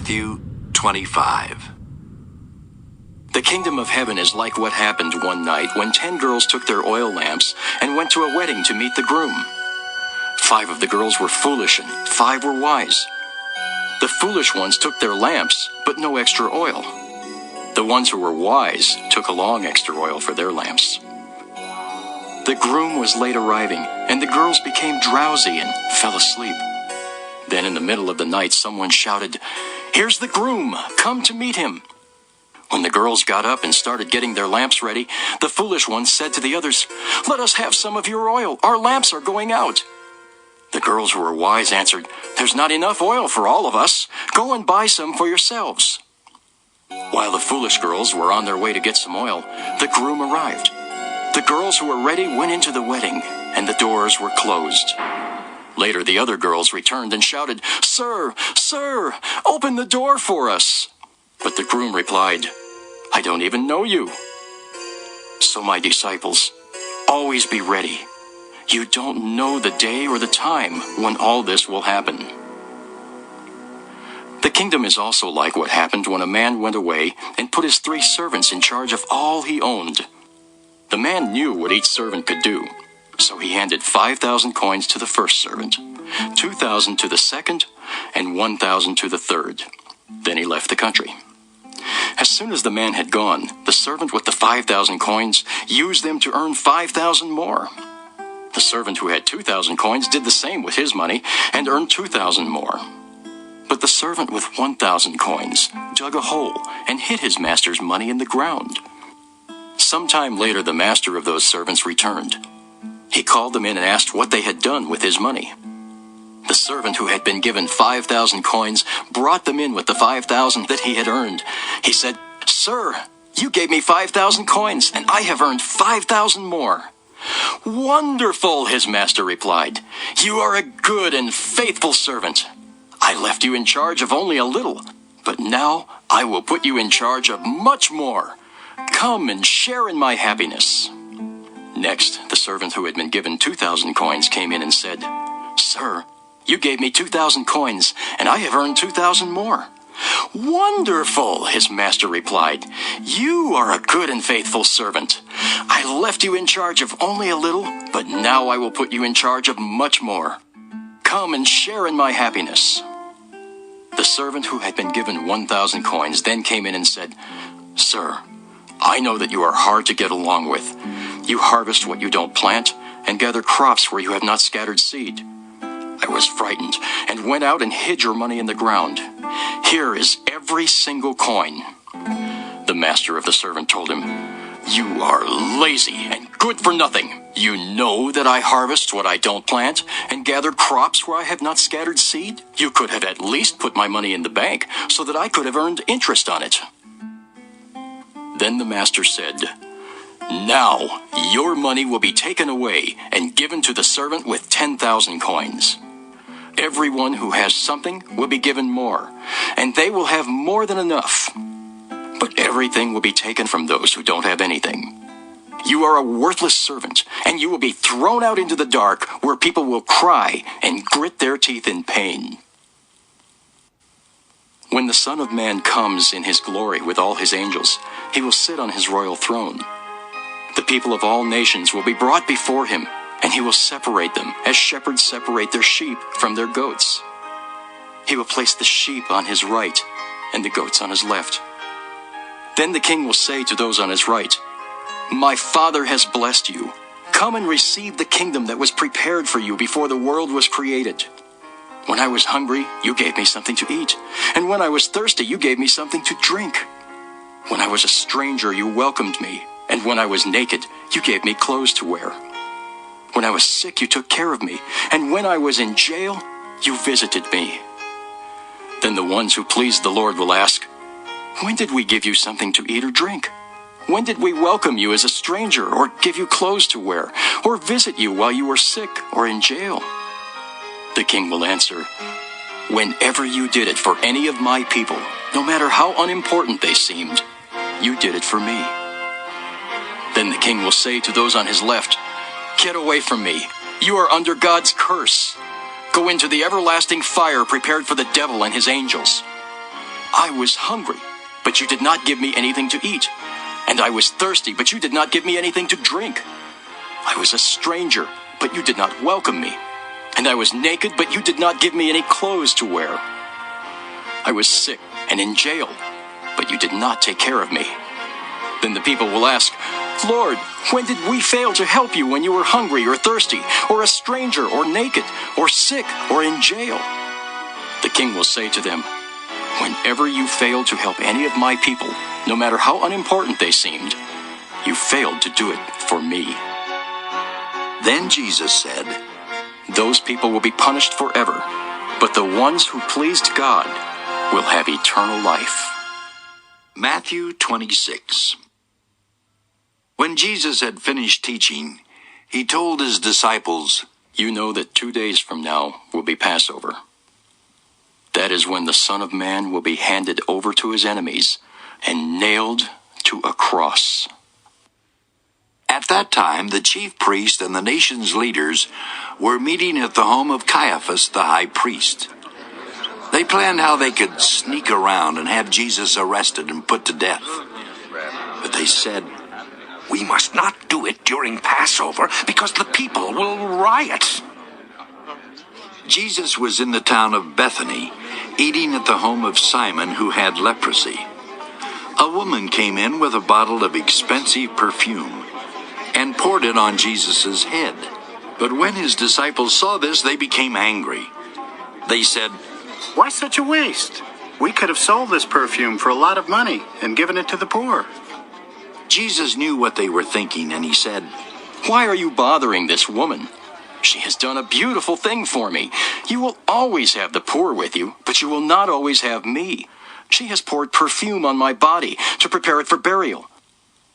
Matthew 25. The kingdom of heaven is like what happened one night when 10 girls took their oil lamps and went to a wedding to meet the groom. 5 of the girls were foolish and 5 were wise. The foolish ones took their lamps, but no extra oil. The ones who were wise took along extra oil for their lamps. The groom was late arriving, and the girls became drowsy and fell asleep. Then in the middle of the night, someone shouted, "Here's the groom! Come to meet him!" When the girls got up and started getting their lamps ready, the foolish ones said to the others, "Let us have some of your oil. Our lamps are going out." The girls who were wise answered, "There's not enough oil for all of us. Go and buy some for yourselves." While the foolish girls were on their way to get some oil, the groom arrived. The girls who were ready went into the wedding, and the doors were closed. Later, the other girls returned and shouted, "Sir, sir, open the door for us." But the groom replied, "I don't even know you." So my disciples, always be ready. You don't know the day or the time when all this will happen. The kingdom is also like what happened when a man went away and put his 3 servants in charge of all he owned. The man knew what each servant could do, so he handed 5,000 coins to the first servant, 2,000 to the second, and 1,000 to the third. Then he left the country. As soon as the man had gone, the servant with the 5,000 coins used them to earn 5,000 more. The servant who had 2,000 coins did the same with his money and earned 2,000 more. But the servant with 1,000 coins dug a hole and hid his master's money in the ground. Sometime later, the master of those servants returned. He called them in and asked what they had done with his money. The servant who had been given 5,000 coins brought them in with the 5,000 that he had earned. He said, "Sir, you gave me 5,000 coins, and I have earned 5,000 more." "Wonderful," his master replied. "You are a good and faithful servant. I left you in charge of only a little, but now I will put you in charge of much more. Come and share in my happiness." Next, the servant who had been given 2,000 coins came in and said, "Sir, you gave me 2,000 coins, and I have earned 2,000 more." "Wonderful," his master replied. "You are a good and faithful servant. I left you in charge of only a little, but now I will put you in charge of much more. Come and share in my happiness." The servant who had been given 1,000 coins then came in and said, "Sir, I know that you are hard to get along with. You harvest what you don't plant and gather crops where you have not scattered seed. I was frightened and went out and hid your money in the ground. Here is every single coin." The master of the servant told him, "You are lazy and good for nothing. You know that I harvest what I don't plant and gather crops where I have not scattered seed. You could have at least put my money in the bank so that I could have earned interest on it." Then the master said, "Now your money will be taken away and given to the servant with 10,000 coins. Everyone who has something will be given more, and they will have more than enough. But everything will be taken from those who don't have anything. You are a worthless servant, and you will be thrown out into the dark where people will cry and grit their teeth in pain. When the Son of Man comes in his glory with all his angels, he will sit on his royal throne. The people of all nations will be brought before him, and he will separate them as shepherds separate their sheep from their goats. He will place the sheep on his right and the goats on his left. Then the king will say to those on his right, 'My Father has blessed you. Come and receive the kingdom that was prepared for you before the world was created. When I was hungry, you gave me something to eat, and when I was thirsty, you gave me something to drink. When I was a stranger, you welcomed me, and when I was naked, you gave me clothes to wear. When I was sick, you took care of me, and when I was in jail, you visited me.' Then the ones who please the Lord will ask, 'When did we give you something to eat or drink? When did we welcome you as a stranger, or give you clothes to wear, or visit you while you were sick or in jail?' The king will answer, 'Whenever you did it for any of my people, no matter how unimportant they seemed, you did it for me.' Then the king will say to those on his left, 'Get away from me. You are under God's curse. Go into the everlasting fire prepared for the devil and his angels. I was hungry, but you did not give me anything to eat. And I was thirsty, but you did not give me anything to drink. I was a stranger, but you did not welcome me. And I was naked, but you did not give me any clothes to wear. I was sick and in jail, but you did not take care of me. Then the people will ask, Lord, when did we fail to help you when you were hungry or thirsty, or a stranger, or naked, or sick, or in jail? The king will say to them, whenever you failed to help any of my people, no matter how unimportant they seemed, you failed to do it for me. Then Jesus said, those people will be punished forever, but the ones who pleased God will have eternal life. Matthew 26. When Jesus had finished teaching, he told his disciples, you know that 2 days from now will be Passover. That is when the Son of Man will be handed over to his enemies and nailed to a cross. At that time, the chief priest and the nation's leaders were meeting at the home of Caiaphas, the high priest. They planned how they could sneak around and have Jesus arrested and put to death. But they said, we must not do it during Passover because the people will riot. Jesus was in the town of Bethany, eating at the home of Simon, who had leprosy. A woman came in with a bottle of expensive perfume and poured it on Jesus' head. But when his disciples saw this, they became angry. They said, why such a waste? We could have sold this perfume for a lot of money and given it to the poor. Jesus knew what they were thinking, and he said, why are you bothering this woman? She has done a beautiful thing for me. You will always have the poor with you, but you will not always have me. She has poured perfume on my body to prepare it for burial.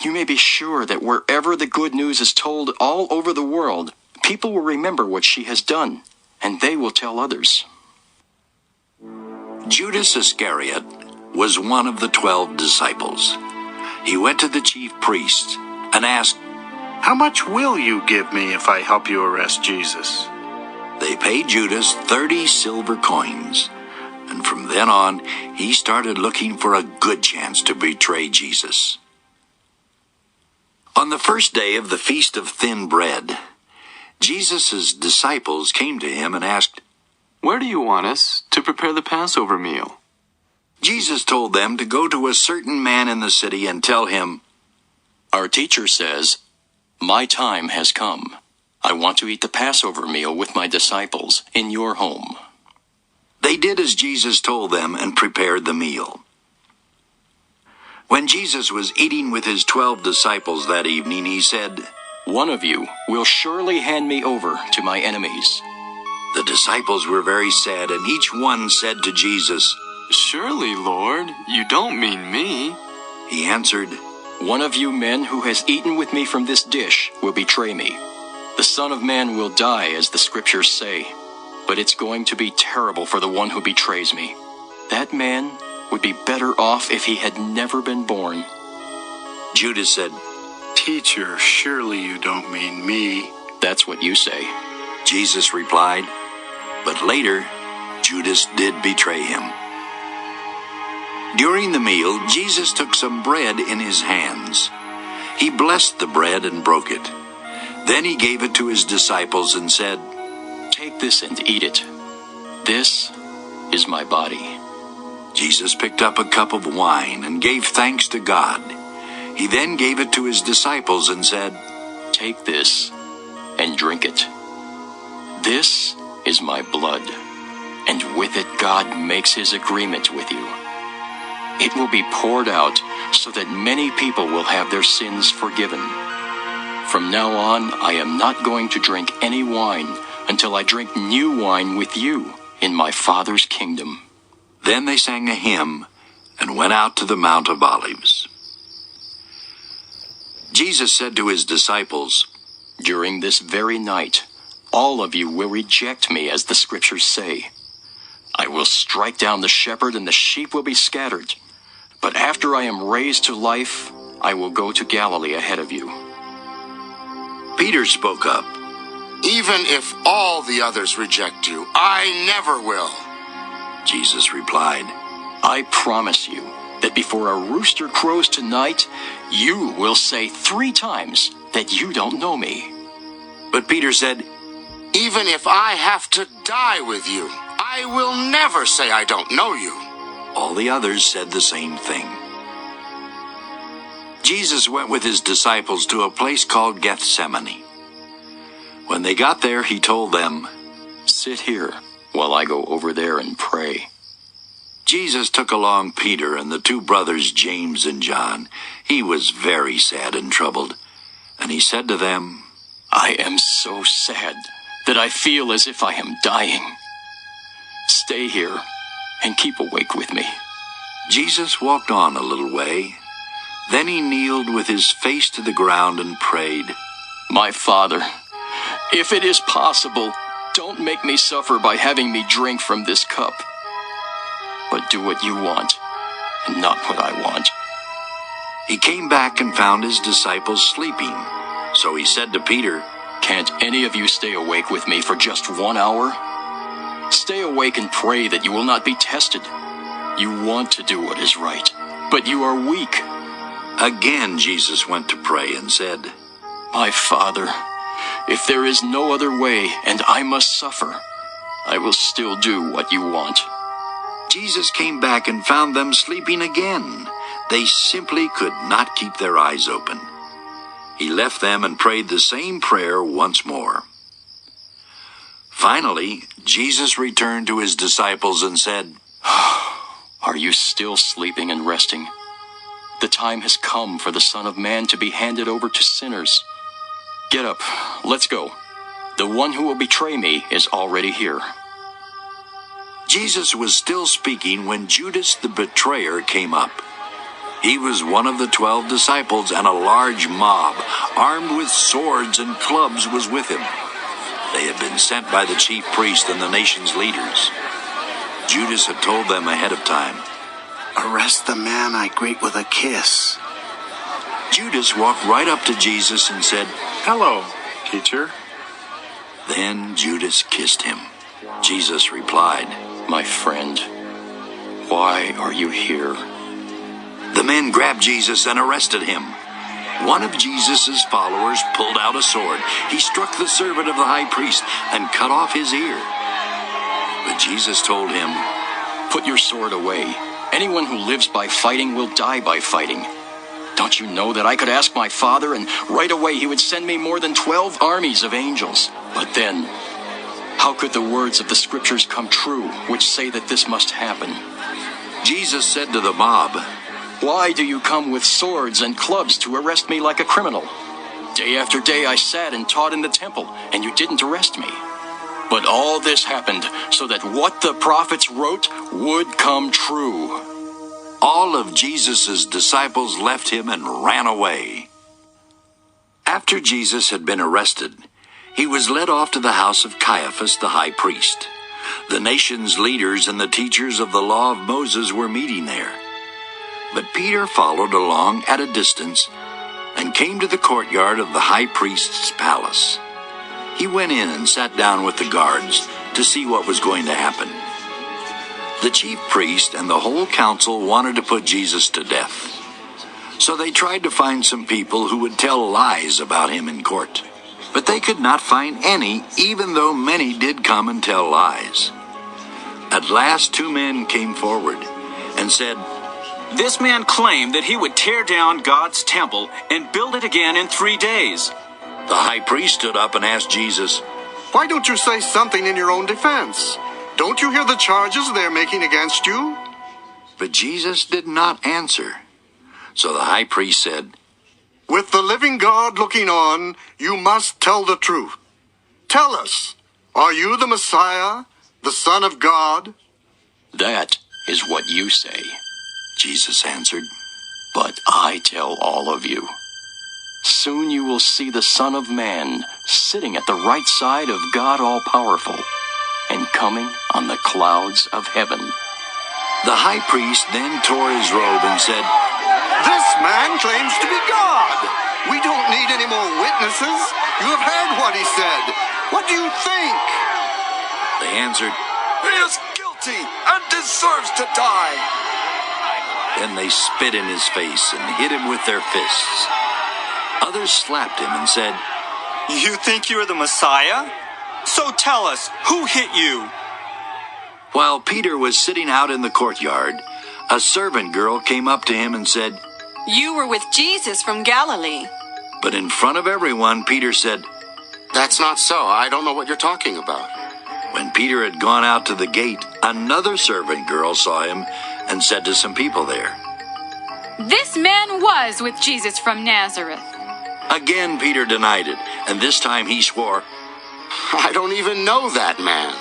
You may be sure that wherever the good news is told all over the world, people will remember what she has done, and they will tell others. Judas Iscariot was one of the 12 disciples. He went to the chief priests and asked, how much will you give me if I help you arrest Jesus? They paid Judas 30 silver coins, and from then on, he started looking for a good chance to betray Jesus. On the first day of the Feast of Thin Bread, Jesus' disciples came to him and asked, where do you want us to prepare the Passover meal? Jesus told them to go to a certain man in the city and tell him, our teacher says, my time has come. I want to eat the Passover meal with my disciples in your home. They did as Jesus told them and prepared the meal. When Jesus was eating with his 12 disciples that evening, he said, one of you will surely hand me over to my enemies. The disciples were very sad, and each one said to Jesus, surely, Lord, you don't mean me. He answered, one of you men who has eaten with me from this dish will betray me. The Son of Man will die, as the scriptures say, but it's going to be terrible for the one who betrays me. That man would be better off if he had never been born. Judas said, teacher, surely you don't mean me. That's what you say. Jesus replied, but later, Judas did betray him. During the meal, Jesus took some bread in his hands. He blessed the bread and broke it. Then he gave it to his disciples and said, take this and eat it. This is my body. Jesus picked up a cup of wine and gave thanks to God. He then gave it to his disciples and said, take this and drink it. This is my blood, and with it God makes his agreement with you. It will be poured out so that many people will have their sins forgiven. From now on, I am not going to drink any wine until I drink new wine with you in my Father's kingdom. Then they sang a hymn and went out to the Mount of Olives. Jesus said to his disciples, during this very night, all of you will reject me, as the scriptures say. I will strike down the shepherd, and the sheep will be scattered. But after I am raised to life, I will go to Galilee ahead of you. Peter spoke up. Even if all the others reject you, I never will. Jesus replied, I promise you that before a rooster crows tonight, you will say 3 times that you don't know me." But Peter said, Even if I have to die with you, I will never say I don't know you. all the others said the same thing. Jesus went with his disciples to a place called Gethsemane. When they got there, he told them, "Sit here while I go over there and pray." Jesus took along Peter and the 2 brothers James and John. He was very sad and troubled, and he said to them, I am so sad that I feel as if I am dying. Stay here and keep awake with me. Jesus walked on a little way. Then he kneeled with his face to the ground and prayed, My Father, if it is possible, don't make me suffer by having me drink from this cup. But do what you want, and not what I want. He came back and found his disciples sleeping. So he said to Peter, Can't any of you stay awake with me for just 1 hour? Stay awake and pray that you will not be tested. You want to do what is right, but you are weak. Again Jesus went to pray and said, My Father, if there is no other way and I must suffer, I will still do what you want. Jesus came back and found them sleeping again. They simply could not keep their eyes open. He left them and prayed the same prayer once more. Finally, Jesus returned to his disciples and said, Are you still sleeping and resting? The time has come for the Son of Man to be handed over to sinners. Get up, let's go. The one who will betray me is already here. Jesus was still speaking when Judas the betrayer came up. He was one of the 12 disciples, and a large mob, armed with swords and clubs, was with him. They had been sent by the chief priest and the nation's leaders. Judas had told them ahead of time, Arrest the man I greet with a kiss. Judas walked right up to Jesus and said, Hello, teacher. Then Judas kissed him. Jesus replied, My friend, why are you here? The men grabbed Jesus and arrested him. One of Jesus' followers pulled out a sword. He struck the servant of the high priest and cut off his ear. But Jesus told him, Put your sword away. Anyone who lives by fighting will die by fighting. Don't you know that I could ask my Father, and right away he would send me more than 12 armies of angels? But then, how could the words of the scriptures come true, which say that this must happen? Jesus said to the mob, Why do you come with swords and clubs to arrest me like a criminal? Day after day I sat and taught in the temple, and you didn't arrest me. But all this happened so that what the prophets wrote would come true. All of Jesus' disciples left him and ran away. After Jesus had been arrested, he was led off to the house of Caiaphas the high priest. The nation's leaders and the teachers of the law of Moses were meeting there. But Peter followed along at a distance and came to the courtyard of the high priest's palace. He went in and sat down with the guards to see what was going to happen. The chief priest and the whole council wanted to put Jesus to death. So they tried to find some people who would tell lies about him in court. But they could not find any, even though many did come and tell lies. At last 2 men came forward and said, This man claimed that he would tear down God's temple and build it again in 3 days. The high priest stood up and asked Jesus, Why don't you say something in your own defense? Don't you hear the charges they're making against you? But Jesus did not answer. So the high priest said, With the living God looking on, you must tell the truth. Tell us, are you the Messiah, the Son of God? That is what you say. Jesus answered, But I tell all of you, soon you will see the Son of Man sitting at the right side of God All-Powerful and coming on the clouds of heaven. The high priest then tore his robe and said, This man claims to be God. We don't need any more witnesses. You have heard what he said. What do you think? They answered, He is guilty and deserves to die. Then they spit in his face and hit him with their fists. Others slapped him and said, You think you're the Messiah? So tell us, who hit you? While Peter was sitting out in the courtyard, a servant girl came up to him and said, You were with Jesus from Galilee. But in front of everyone, Peter said, That's not so. I don't know what you're talking about. When Peter had gone out to the gate, another servant girl saw him and said to some people there, This man was with Jesus from Nazareth. Again Peter denied it, and this time he swore, I don't even know that man.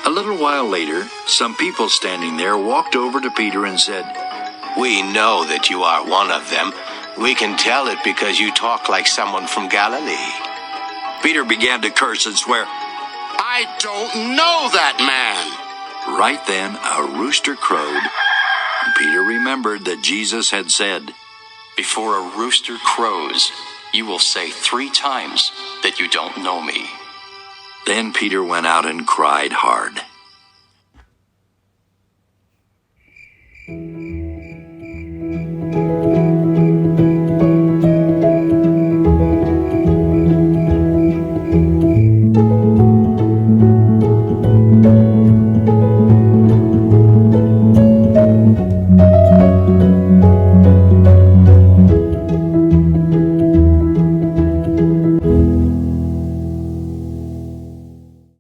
A little while later, some people standing there walked over to Peter and said, We know that you are one of them. We can tell it because you talk like someone from Galilee. Peter began to curse and swear, I don't know that man. Right then, a rooster crowed, and Peter remembered that Jesus had said, Before a rooster crows, you will say 3 times that you don't know me. Then Peter went out and cried hard.